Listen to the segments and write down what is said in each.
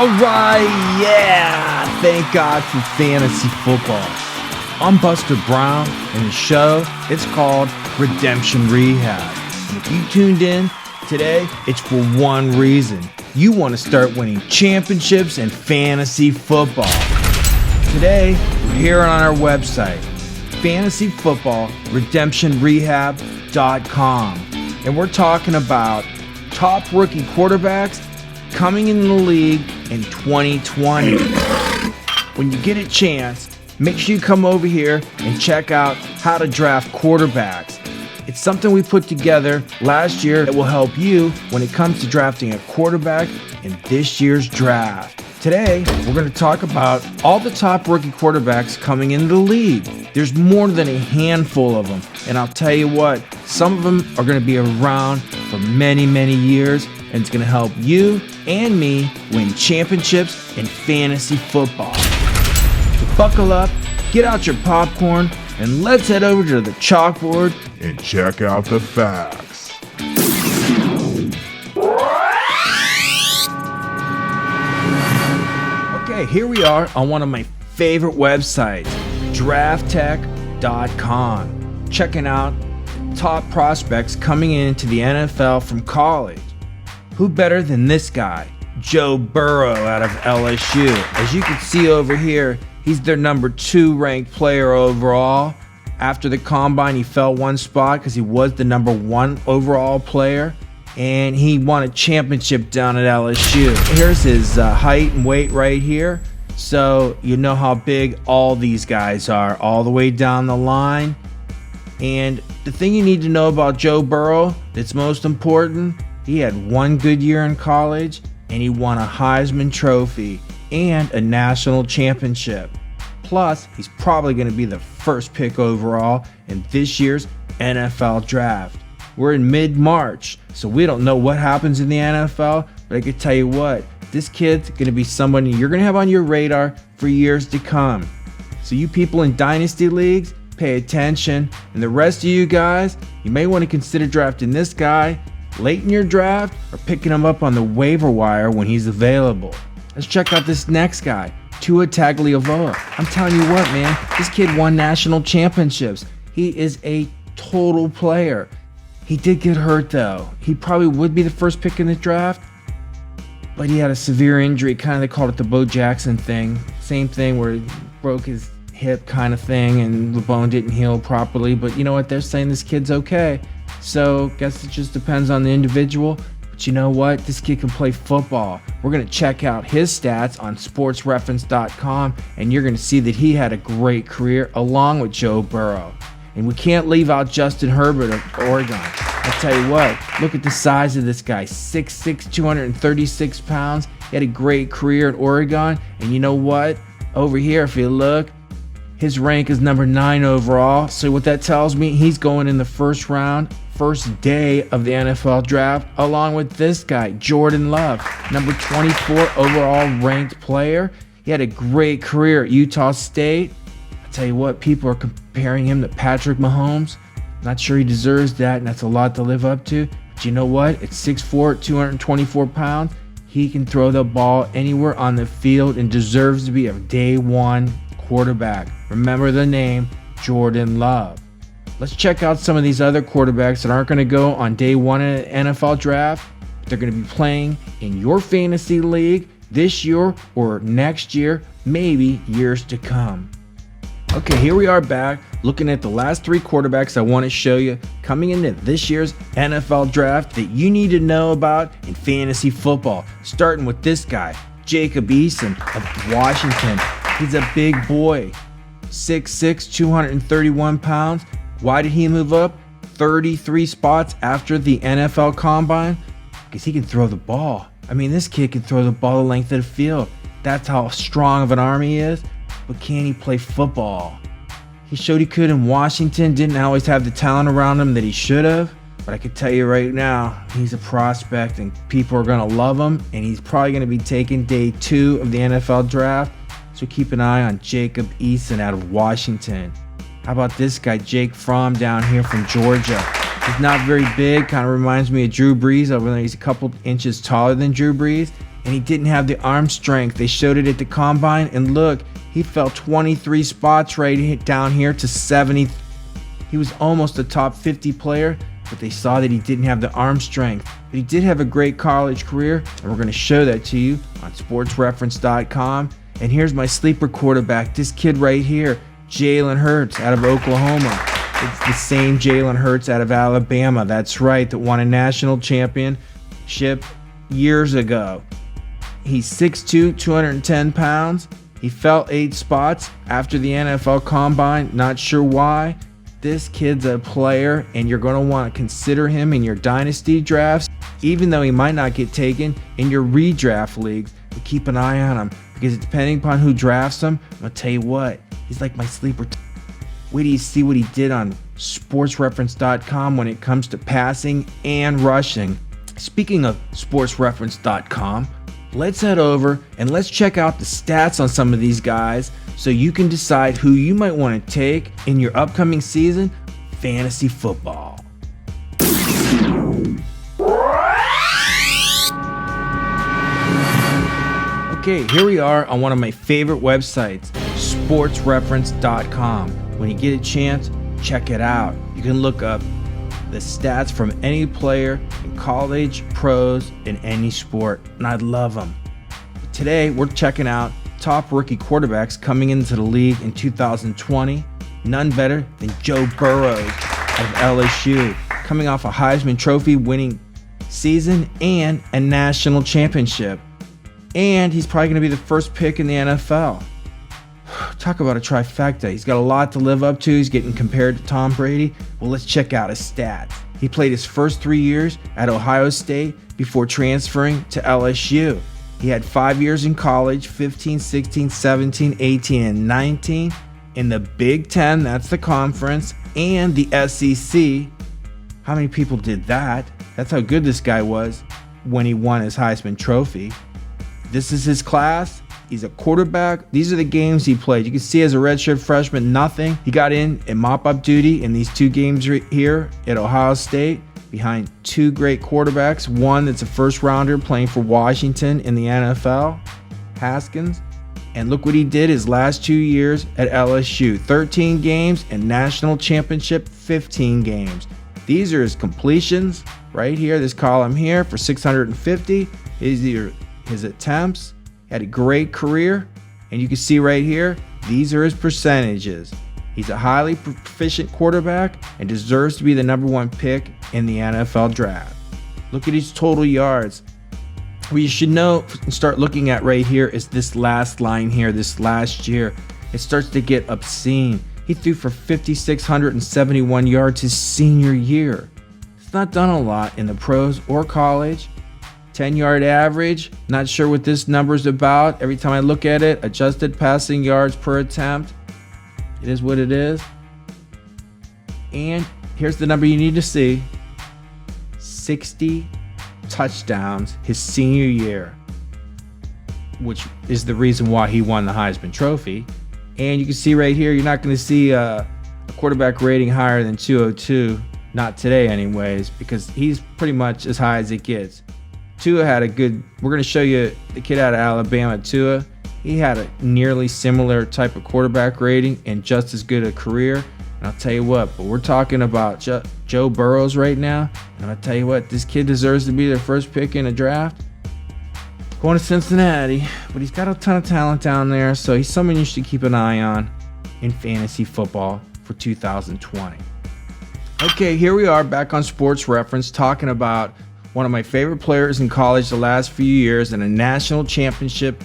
All right, yeah. Thank God for fantasy football. I'm Buster Brown, and the show, it's called Redemption Rehab. And if you tuned in today, it's for one reason. You want to start winning championships in fantasy football. Today, we're here on our website, fantasyfootballredemptionrehab.com. And we're talking about top rookie quarterbacks coming in the league in 2020. When you get a chance, make sure you come over here and check out how to draft quarterbacks. It's something we put together last year that will help you when it comes to drafting a quarterback in this year's draft. Today, we're going to talk about all the top rookie quarterbacks coming into the league. There's more than a handful of them, and I'll tell you what, some of them are going to be around for many, many years, and it's going to help you and me win championships in fantasy football. So buckle up, get out your popcorn, and let's head over to the chalkboard and check out the facts. Okay, here we are on one of my favorite websites, drafttech.com, checking out top prospects coming into the NFL from college. Who better than this guy, Joe Burrow out of LSU. As you can see over here, he's their number 2 ranked player overall. After the combine, he fell one spot because he was the number 1 overall player, and he won a championship down at LSU. Here's his height and weight right here, so you know how big all these guys are all the way down the line. And the thing you need to know about Joe Burrow that's most important, he had one good year in college, and he won a Heisman Trophy and a national championship. Plus, he's probably going to be the first pick overall in this year's NFL draft. We're in mid-March, so we don't know what happens in the NFL, but I can tell you what, this kid's going to be somebody you're going to have on your radar for years to come. So you people in Dynasty leagues, pay attention, and the rest of you guys, you may want to consider drafting this guy late in your draft or picking him up on the waiver wire when he's available. Let's check out this next guy, Tua Tagovailoa. I'm telling you what, man, this kid won national championships. He is a total player. He did get hurt though. He probably would be the first pick in the draft, but he had a severe injury. Kind of, they called it the Bo Jackson thing. Same thing where he broke his hip kind of thing and the bone didn't heal properly. But you know what? They're saying this kid's okay. So guess it just depends on the individual. But you know what? This kid can play football. We're going to check out his stats on sportsreference.com, and you're going to see that he had a great career along with Joe Burrow. And we can't leave out Justin Herbert of Oregon. I'll tell you what, look at the size of this guy, 6'6", 236 pounds. He had a great career at Oregon. And you know what? Over here, if you look, his rank is number 9 overall. So what that tells me, he's going in the first round, first day of the NFL draft, along with this guy, Jordan Love, number 24 overall ranked player. He had a great career at Utah State. I'll tell you what, people are comparing him to Patrick Mahomes. Not sure he deserves that, and that's a lot to live up to. But you know what? At 6'4", 224 pounds, he can throw the ball anywhere on the field and deserves to be a day 1 quarterback. Remember the name, Jordan Love. Let's check out some of these other quarterbacks that aren't going to go on day 1 in an NFL draft. They're going to be playing in your fantasy league this year or next year, maybe years to come. Okay, here we are back looking at the last 3 quarterbacks I want to show you coming into this year's NFL draft that you need to know about in fantasy football. Starting with this guy, Jacob Eason of Washington. He's a big boy, 6'6", 231 pounds. Why did he move up 33 spots after the NFL Combine? Because he can throw the ball. I mean, this kid can throw the ball the length of the field. That's how strong of an arm he is. But can he play football? He showed he could in Washington. Didn't always have the talent around him that he should have. But I can tell you right now, he's a prospect and people are going to love him. And he's probably going to be taking day 2 of the NFL draft. So keep an eye on Jacob Eason out of Washington. How about this guy, Jake Fromm down here from Georgia? He's not very big, kind of reminds me of Drew Brees over there. He's a couple inches taller than Drew Brees. and he didn't have the arm strength. They showed it at the combine, and look, he fell 23 spots right down here to 70. He was almost a top 50 player, but they saw that he didn't have the arm strength. But he did have a great college career, and we're going to show that to you on sportsreference.com. And here's my sleeper quarterback, this kid right here, Jalen Hurts out of Oklahoma. It's the same Jalen Hurts out of Alabama. That's right, that won a national championship years ago. He's 6'2", 210 pounds. He fell 8 spots after the NFL Combine. Not sure why. This kid's a player, and you're going to want to consider him in your Dynasty drafts, even though he might not get taken in your redraft leagues. But keep an eye on him, because depending upon who drafts him, I'm going to tell you what, he's like my sleeper. Wait till you see what he did on sportsreference.com when it comes to passing and rushing. Speaking of sportsreference.com, let's head over and let's check out the stats on some of these guys so you can decide who you might want to take in your upcoming season, fantasy football. Okay, here we are on one of my favorite websites, sportsreference.com. When you get a chance, check it out. You can look up the stats from any player in college, pros, in any sport, and I love them. Today, we're checking out top rookie quarterbacks coming into the league in 2020. None better than Joe Burrow of LSU, coming off a Heisman Trophy winning season and a national championship. And he's probably going to be the first pick in the NFL. Talk about a trifecta. He's got a lot to live up to. He's getting compared to Tom Brady. Well, let's check out his stats. He played his first 3 years at Ohio State before transferring to LSU. He had 5 years in college, 15, 16, 17, 18, and 19. In the Big Ten, that's the conference, and the SEC. How many people did that? That's how good this guy was when he won his Heisman Trophy. This is his class. He's a quarterback. These are the games he played. You can see as a redshirt freshman, nothing. He got in mop-up duty in these 2 games right here at Ohio State behind 2 great quarterbacks. One that's a first-rounder playing for Washington in the NFL, Haskins. And look what he did his last 2 years at LSU. 13 games and national championship, 15 games. These are his completions right here, this column here for 650. His attempts. Had a great career, and you can see right here, these are his percentages. He's a highly proficient quarterback and deserves to be the #1 pick in the NFL draft. Look at his total yards. What you should know and start looking at right here is this last line here, this last year. It starts to get obscene. He threw for 5,671 yards his senior year. It's not done a lot in the pros or college. 10-yard average, not sure what this number's about. Every time I look at it, adjusted passing yards per attempt. It is what it is. And here's the number you need to see. 60 touchdowns his senior year, which is the reason why he won the Heisman Trophy. And you can see right here, you're not going to see a quarterback rating higher than 202. Not today anyways, because he's pretty much as high as it gets. Tua had a good, we're going to show you the kid out of Alabama, Tua. He had a nearly similar type of quarterback rating and just as good a career. And I'll tell you what, but we're talking about Joe Burrows right now. And I'll tell you what, this kid deserves to be their first pick in a draft. Going to Cincinnati, but he's got a ton of talent down there. So he's someone you should keep an eye on in fantasy football for 2020. Okay, here we are back on Sports Reference talking about one of my favorite players in college the last few years and a national championship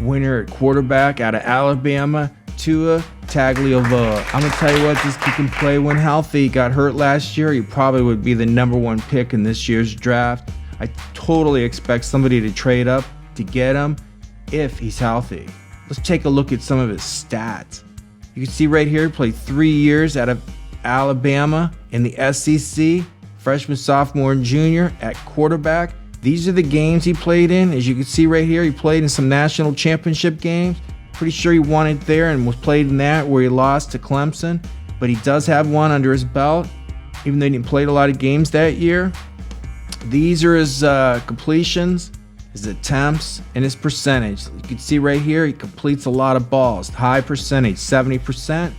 winner at quarterback out of Alabama, Tua Tagovailoa. I'm going to tell you what, this kid can play when healthy. He got hurt last year. He probably would be the #1 pick in this year's draft. I totally expect somebody to trade up to get him if he's healthy. Let's take a look at some of his stats. You can see right here, he played 3 years out of Alabama in the SEC. Freshman, sophomore, and junior at quarterback. These are the games he played in. As you can see right here, he played in some national championship games. Pretty sure he won it there and was played in that where he lost to Clemson. But he does have one under his belt, even though he didn't play a lot of games that year. These are his completions, his attempts, and his percentage. You can see right here, he completes a lot of balls. High percentage, 70%.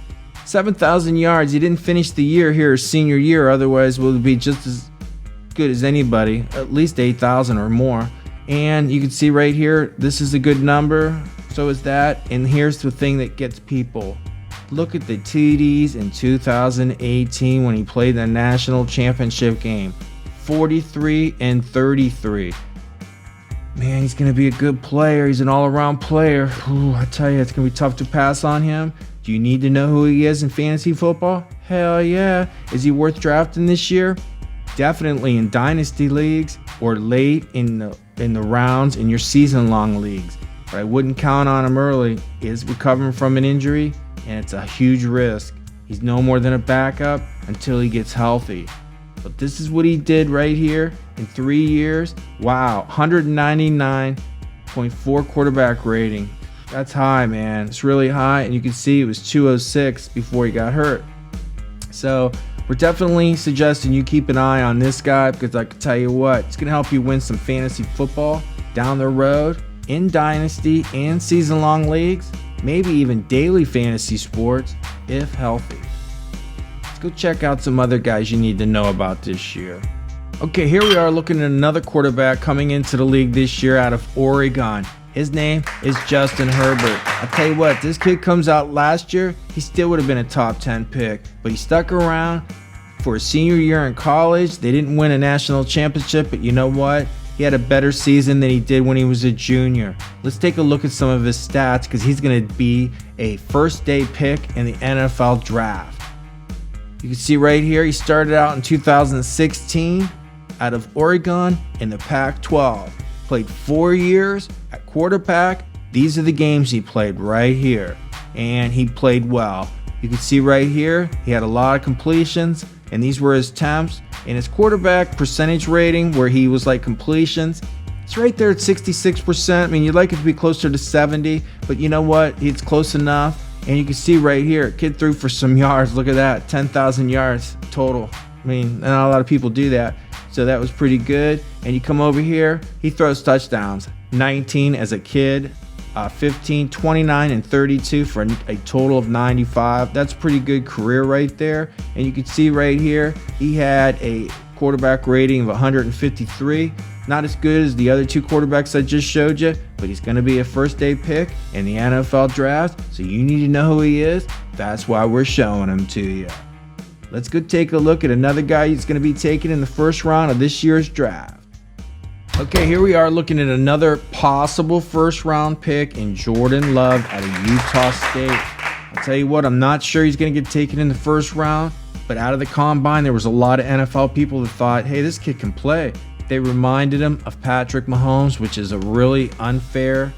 7,000 yards. He didn't finish the year here his senior year, otherwise will be just as good as anybody, at least 8,000 or more. And you can see right here, this is a good number, so is that. And here's the thing that gets people. Look at the TDs in 2018 when he played the national championship game. 43 and 33. Man, he's going to be a good player. He's an all-around player. Ooh, I tell you, it's going to be tough to pass on him. Do you need to know who he is in fantasy football? Hell yeah. Is he worth drafting this year? Definitely in Dynasty leagues or late in the rounds in your season-long leagues. But I wouldn't count on him early. He is recovering from an injury, and it's a huge risk. He's no more than a backup until he gets healthy. But this is what he did right here in 3 years. Wow, 199.4 quarterback rating. That's high, man. It's really high, and you can see it was 206 before he got hurt. So we're definitely suggesting you keep an eye on this guy, because I can tell you what, it's going to help you win some fantasy football down the road in Dynasty and season-long leagues, maybe even daily fantasy sports if healthy. Let's go check out some other guys you need to know about this year. Okay, here we are looking at another quarterback coming into the league this year out of Oregon. His name is Justin Herbert. I'll tell you what, this kid comes out last year, he still would have been a top 10 pick, but he stuck around for his senior year in college. They didn't win a national championship, but you know what? He had a better season than he did when he was a junior. Let's take a look at some of his stats, because he's going to be a first-day pick in the NFL draft. You can see right here, he started out in 2016 out of Oregon in the Pac-12. Played 4 years at quarterback. These are the games he played right here, and he played well. You can see right here, he had a lot of completions, and these were his attempts. And his quarterback percentage rating, where he was like completions, it's right there at 66%. I mean, you'd like it to be closer to 70, but you know what? It's close enough. And you can see right here, kid threw for some yards. Look at that, 10,000 yards total. I mean, not a lot of people do that. So that was pretty good. And you come over here, he throws touchdowns. 19 as a kid, 15, 29, and 32 for a total of 95. That's pretty good career right there. And you can see right here, he had a quarterback rating of 153. Not as good as the other two quarterbacks I just showed you, but he's going to be a first-day pick in the NFL draft, so you need to know who he is. That's why we're showing him to you. Let's go take a look at another guy who's going to be taken in the first round of this year's draft. Okay, here we are looking at another possible first-round pick in Jordan Love out of Utah State. I'll tell you what, I'm not sure he's going to get taken in the first round, but out of the combine, there was a lot of NFL people that thought, hey, this kid can play. They reminded him of Patrick Mahomes, which is a really unfair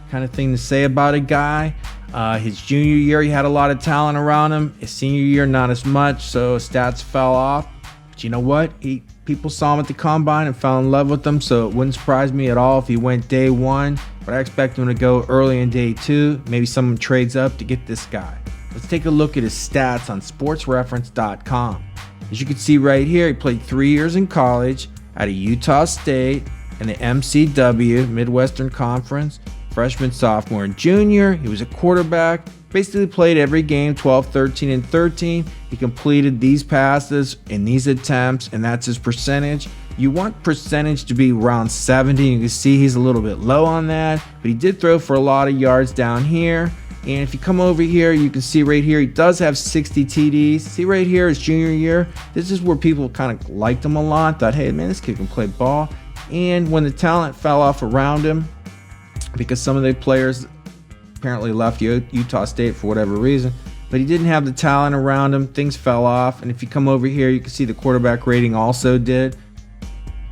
kind of thing to say about a guy. His junior year, he had a lot of talent around him. His senior year, not as much, so his stats fell off. But you know what? People saw him at the combine and fell in love with him, so it wouldn't surprise me at all if he went day one. But I expect him to go early in day two. Maybe someone trades up to get this guy. Let's take a look at his stats on sportsreference.com. As you can see right here, he played 3 years in college out of Utah State in the MCW, Midwestern Conference. Freshman, sophomore, and junior. He was a quarterback. Basically played every game, 12, 13, and 13. He completed these passes in these attempts, and that's his percentage. You want percentage to be around 70. You can see he's a little bit low on that, but he did throw for a lot of yards down here. And if you come over here, you can see right here, he does have 60 TDs. See right here, his junior year. This is where people kind of liked him a lot. Thought, hey, man, this kid can play ball. And when the talent fell off around him, because some of the players apparently left Utah State for whatever reason, but he didn't have the talent around him, things fell off. And if you come over here, you can see the quarterback rating also did.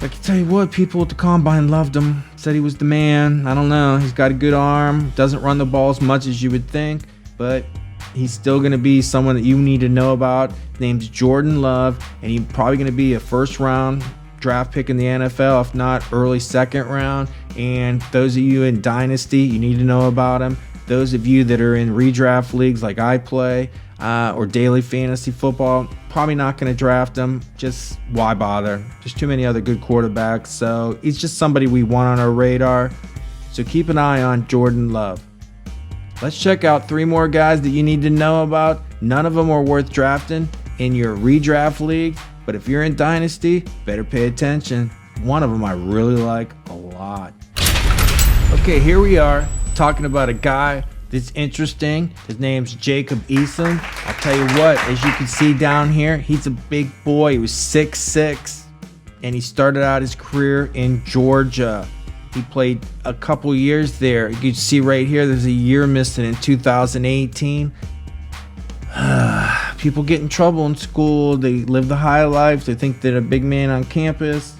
I can tell you what, people at the combine loved him, said he was the man. I don't know, he's got a good arm, doesn't run the ball as much as you would think, but he's still going to be someone that you need to know about. His name's Jordan Love, and he's probably going to be a first round draft pick in the NFL, if not early second round. And those of you in Dynasty, you need to know about him. Those of you that are in redraft leagues like I play, or daily fantasy football, probably not going to draft him. Just why bother? There's too many other good quarterbacks. So he's just somebody we want on our radar. So keep an eye on Jordan Love. Let's check out 3 more guys that you need to know about. None of them are worth drafting in your redraft league, but if you're in Dynasty, better pay attention. One of them I really like a lot. Okay, here we are talking about a guy that's interesting. His name's Jacob Eason. I'll tell you what, as you can see down here, he's a big boy. He was 6'6", and he started out his career in Georgia. He played a couple years there. You can see right here, there's a year missing in 2018. People get in trouble in school. They live the high life. They think they're a big man on campus.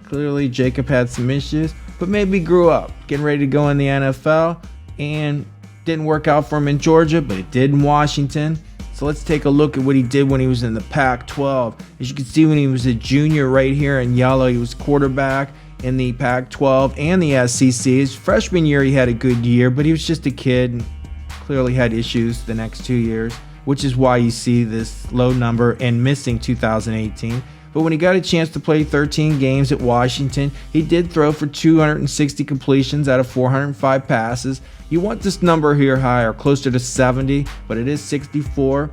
Clearly, Jacob had some issues, but maybe grew up, getting ready to go in the NFL, and didn't work out for him in Georgia, but it did in Washington. So let's take a look at what he did when he was in the Pac-12. As you can see, when he was a junior right here in yellow, he was quarterback in the Pac-12 and the SEC. His freshman year, he had a good year, but he was just a kid and clearly had issues the next 2 years, which is why you see this low number and missing 2018. But when he got a chance to play 13 games at Washington, he did throw for 260 completions out of 405 passes. You want this number here higher, closer to 70, but it is 64,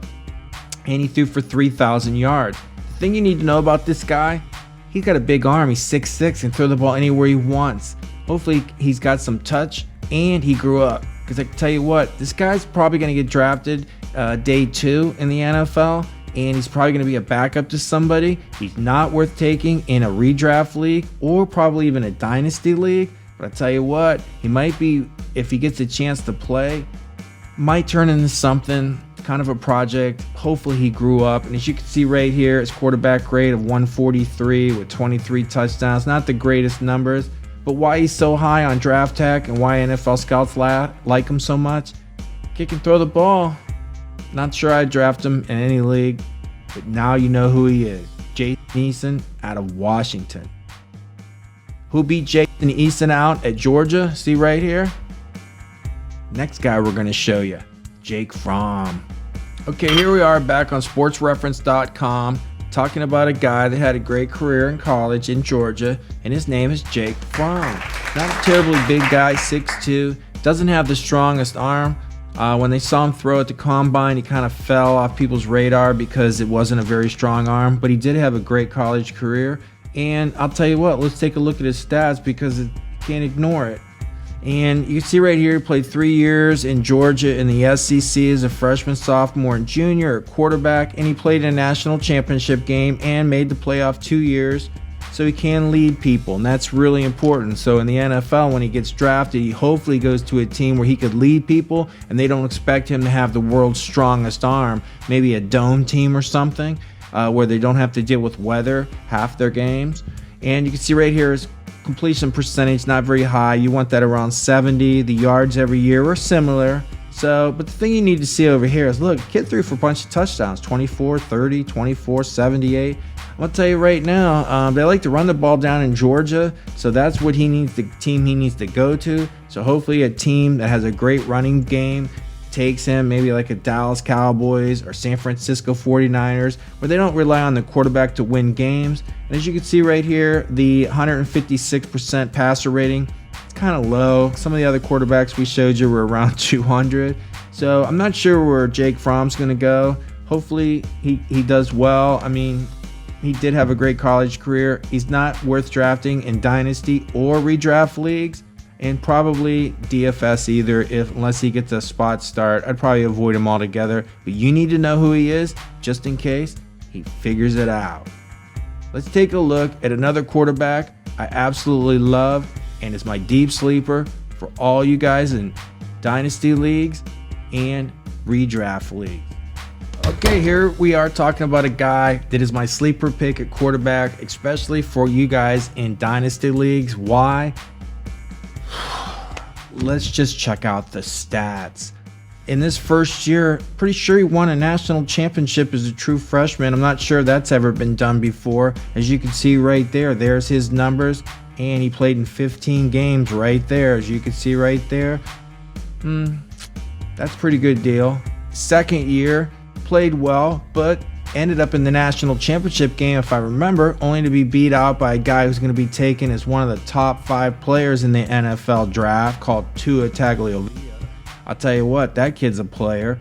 and he threw for 3,000 yards. The thing you need to know about this guy, he's got a big arm. He's 6'6", and throw the ball anywhere he wants. Hopefully he's got some touch, and he grew up. Because I can tell you what, this guy's probably going to get drafted day 2 in the NFL, and he's probably going to be a backup to somebody. He's not worth taking in a redraft league or probably even a dynasty league. But I tell you what, he might be, if he gets a chance to play, might turn into something, kind of a project. Hopefully he grew up. And as you can see right here, his quarterback grade of 143 with 23 touchdowns. Not the greatest numbers, but why he's so high on draft tech and why NFL scouts like him so much, kick and throw the ball. Not sure I'd draft him in any league, but now you know who he is. Jason Eason out of Washington. Who beat Jason Eason out at Georgia? See right here? Next guy we're going to show you, Jake Fromm. Okay, here we are back on sportsreference.com talking about a guy that had a great career in college in Georgia, and his name is Jake Fromm. Not a terribly big guy, 6'2", doesn't have the strongest arm. When they saw him throw at the combine, he kind of fell off people's radar because it wasn't a very strong arm, but he did have a great college career. And I'll tell you what, let's take a look at his stats because you can't ignore it. And you can see right here, he played 3 years in Georgia in the SEC as a freshman, sophomore, and junior at quarterback, and he played in a national championship game and made the playoff 2 years. So he can lead people, and that's really important. So in the NFL, when he gets drafted, he hopefully goes to a team where he could lead people, and they don't expect him to have the world's strongest arm, maybe a dome team or something, where they don't have to deal with weather half their games. And you can see right here his completion percentage, not very high. You want that around 70. The yards every year are similar. So, but the thing you need to see over here is, look, kid threw for a bunch of touchdowns, 24, 30, 24, 78. I'm going to tell you right now, they like to run the ball down in Georgia, so that's what he needs, the team he needs to go to. So hopefully a team that has a great running game takes him, maybe like a Dallas Cowboys or San Francisco 49ers, where they don't rely on the quarterback to win games. And as you can see right here, the 156% passer rating, it's kind of low. Some of the other quarterbacks we showed you were around 200. So I'm not sure where Jake Fromm's going to go. Hopefully he does well. I mean, he did have a great college career. He's not worth drafting in dynasty or redraft leagues, and probably DFS either, unless he gets a spot start. I'd probably avoid him altogether. But you need to know who he is, just in case he figures it out. Let's take a look at another quarterback I absolutely love, and is my deep sleeper for all you guys in dynasty leagues and redraft leagues. Okay, here we are talking about a guy that is my sleeper pick at quarterback, especially for you guys in dynasty leagues. Why? Let's just check out the stats. In this first year, pretty sure he won a national championship as a true freshman. I'm not sure that's ever been done before. As you can see right there, there's his numbers, and he played in 15 games right there. As you can see right there, that's a pretty good deal. Second year, played well, but ended up in the national championship game, if I remember, only to be beat out by a guy who's going to be taken as one of the top 5 players in the NFL draft called Tua Tagovailoa. I'll tell you what, that kid's a player.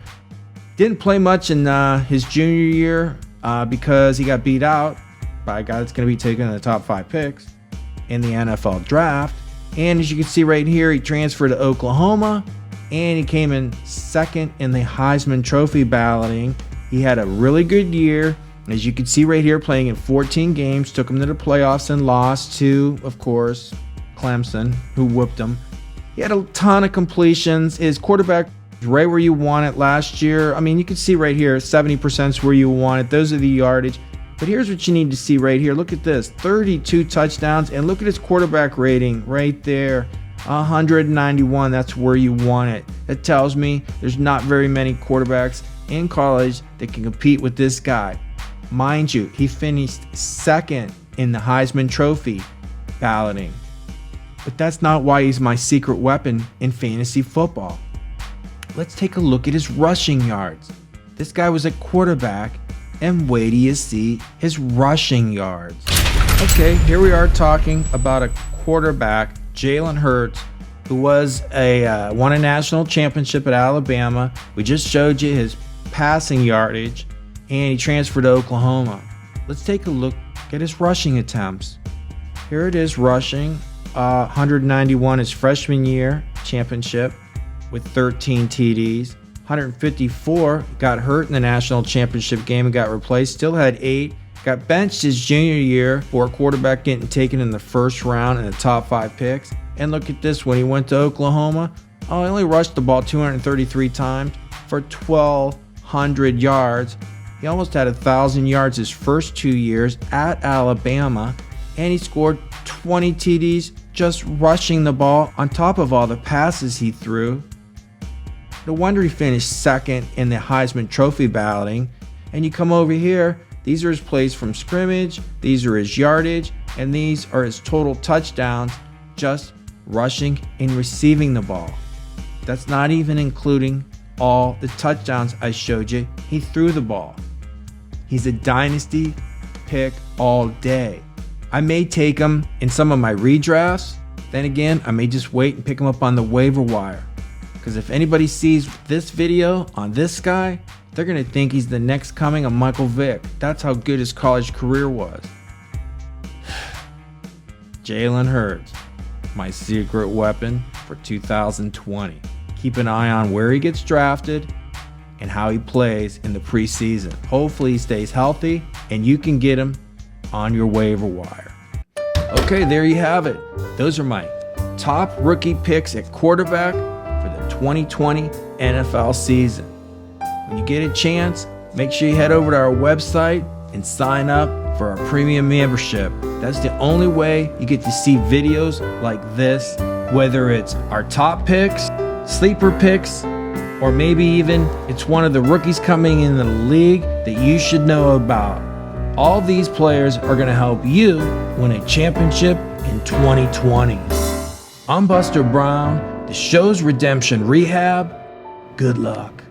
Didn't play much in his junior year because he got beat out by a guy that's going to be taken in the top 5 picks in the NFL draft. And as you can see right here, he transferred to Oklahoma and he came in second in the Heisman Trophy balloting. He had a really good year. As you can see right here, playing in 14 games, took him to the playoffs and lost to, of course, Clemson, who whooped him. He had a ton of completions. His quarterback was right where you want it last year. I mean, you can see right here, 70% is where you want it. Those are the yardage. But here's what you need to see right here. Look at this, 32 touchdowns, and look at his quarterback rating right there, 191. That's where you want it. That tells me there's not very many quarterbacks in college that can compete with this guy. Mind you, he finished second in the Heisman Trophy balloting. But that's not why he's my secret weapon in fantasy football. Let's take a look at his rushing yards. This guy was a quarterback, and wait till you see his rushing yards. Okay, here we are talking about a quarterback, Jalen Hurts, who won a national championship at Alabama. We just showed you his passing yardage, and he transferred to Oklahoma. Let's take a look at his rushing attempts. Here it is rushing, 191 his freshman year championship with 13 TDs. 154, got hurt in the national championship game and got replaced, still had 8. Got benched his junior year for a quarterback getting taken in the first round in the top 5 picks. And look at this, when he went to Oklahoma, he only rushed the ball 233 times for 1,200 yards. He almost had 1,000 yards his first 2 years at Alabama, and he scored 20 TDs just rushing the ball on top of all the passes he threw. No wonder he finished second in the Heisman Trophy balloting. And you come over here, these are his plays from scrimmage, these are his yardage, and these are his total touchdowns just rushing and receiving the ball. That's not even including all the touchdowns I showed you he threw the ball. He's a dynasty pick all day. I may take him in some of my redrafts. Then again, I may just wait and pick him up on the waiver wire. Because if anybody sees this video on this guy, they're going to think he's the next coming of Michael Vick. That's how good his college career was. Jalen Hurts, my secret weapon for 2020. Keep an eye on where he gets drafted and how he plays in the preseason. Hopefully he stays healthy and you can get him on your waiver wire. Okay, there you have it. Those are my top rookie picks at quarterback for the 2020 NFL season. When you get a chance, make sure you head over to our website and sign up for our premium membership. That's the only way you get to see videos like this, whether it's our top picks, sleeper picks, or maybe even it's one of the rookies coming in the league that you should know about. All these players are going to help you win a championship in 2020. I'm Buster Brown, the show's Redemption Rehab. Good luck.